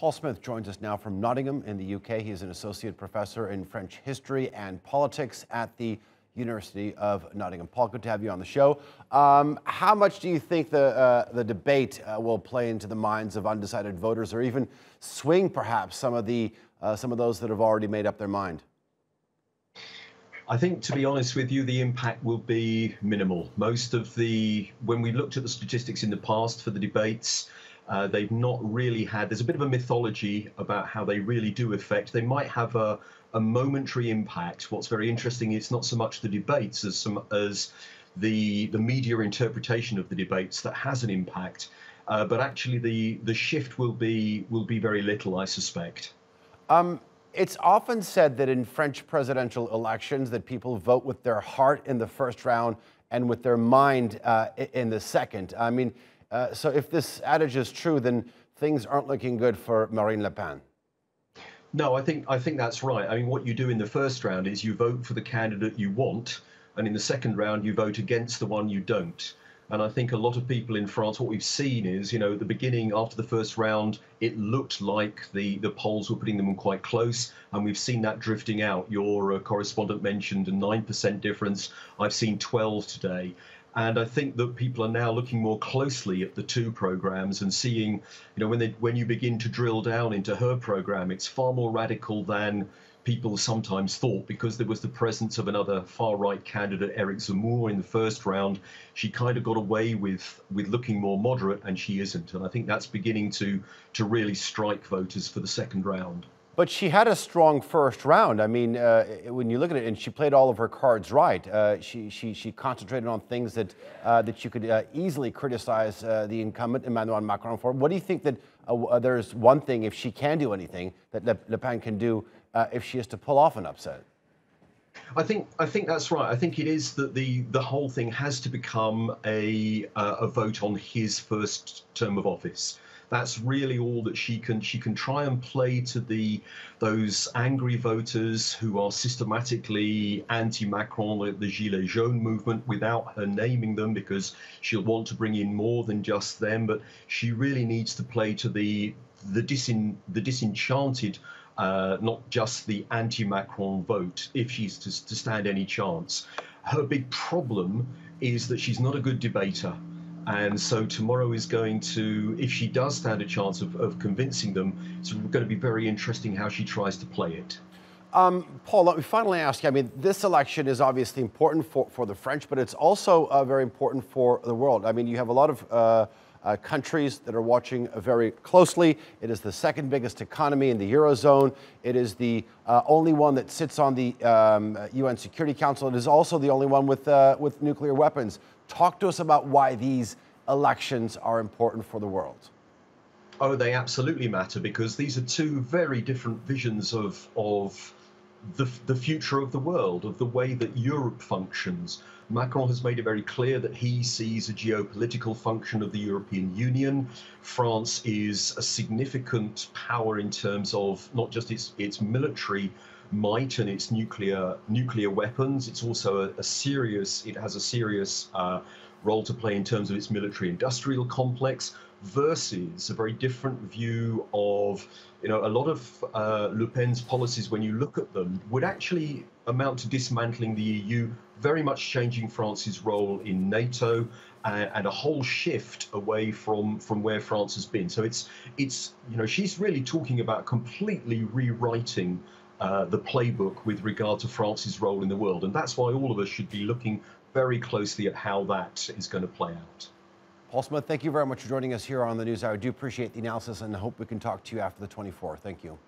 Paul Smith joins us now from Nottingham in the UK. He is an associate professor in French history and politics at the University of Nottingham. Paul, good to have you on the show. How much do you think the debate will play into the minds of undecided voters, or even swing perhaps some of those that have already made up their mind? I think, to be honest with you, the impact will be minimal. When we looked at the statistics in the past for the debates, they've not really had, there's a bit of a mythology about how they really do affect. They might have a momentary impact. What's very interesting is not so much the debates as the media interpretation of the debates that has an impact. But actually the shift will be very little, I suspect. It's often said that in French presidential elections that people vote with their heart in the first round and with their mind in the second. I mean, so if this adage is true, then things aren't looking good for Marine Le Pen. No, I think that's right. I mean, what you do in the first round is you vote for the candidate you want, and in the second round you vote against the one you don't. And I think a lot of people in France, what we've seen is, at the beginning, after the first round, it looked like the polls were putting them quite close, and we've seen that drifting out. Your correspondent mentioned a 9% difference. I've seen 12 today. And I think that people are now looking more closely at the two programs and seeing, when you begin to drill down into her program, it's far more radical than people sometimes thought, because there was the presence of another far-right candidate, Eric Zemmour, in the first round. She kind of got away with looking more moderate, and she isn't. And I think that's beginning to really strike voters for the second round. But she had a strong first round. I mean, when you look at it, and she played all of her cards right. She concentrated on things that you could easily criticize the incumbent, Emmanuel Macron, for. What do you think that there's one thing, if she can do anything, that Le Pen can do if she is to pull off an upset? I think that's right. I think it is that the whole thing has to become a vote on his first term of office. That's really all that she can try and play to those angry voters who are systematically anti-Macron, the Gilets jaunes movement, without her naming them, because she'll want to bring in more than just them. But she really needs to play to the disenchanted, not just the anti-Macron vote, if she's to stand any chance. Her big problem is that she's not a good debater. And so tomorrow is going to, if she does stand a chance of convincing them, it's going to be very interesting how she tries to play it. Paul, let me finally ask you, I mean, this election is obviously important for the French, but it's also very important for the world. I mean, you have a lot of countries that are watching very closely. It is the second biggest economy in the Eurozone. It is the only one that sits on the UN Security Council. It is also the only one with nuclear weapons. Talk to us about why these elections are important for the world. Oh, they absolutely matter, because these are two very different visions of the future of the world, of the way that Europe functions. Macron has made it very clear that he sees a geopolitical function of the European Union. France is a significant power in terms of not just its military might and its nuclear weapons. It's also it has a serious role to play in terms of its military industrial complex, versus a very different view of, a lot of Le Pen's policies, when you look at them, would actually amount to dismantling the EU, very much changing France's role in NATO, and a whole shift away from where France has been. So it's she's really talking about completely rewriting the playbook with regard to France's role in the world. And that's why all of us should be looking very closely at how that is going to play out. Paul Smith, thank you very much for joining us here on the News Hour. I do appreciate the analysis, and I hope we can talk to you after the 24th. Thank you.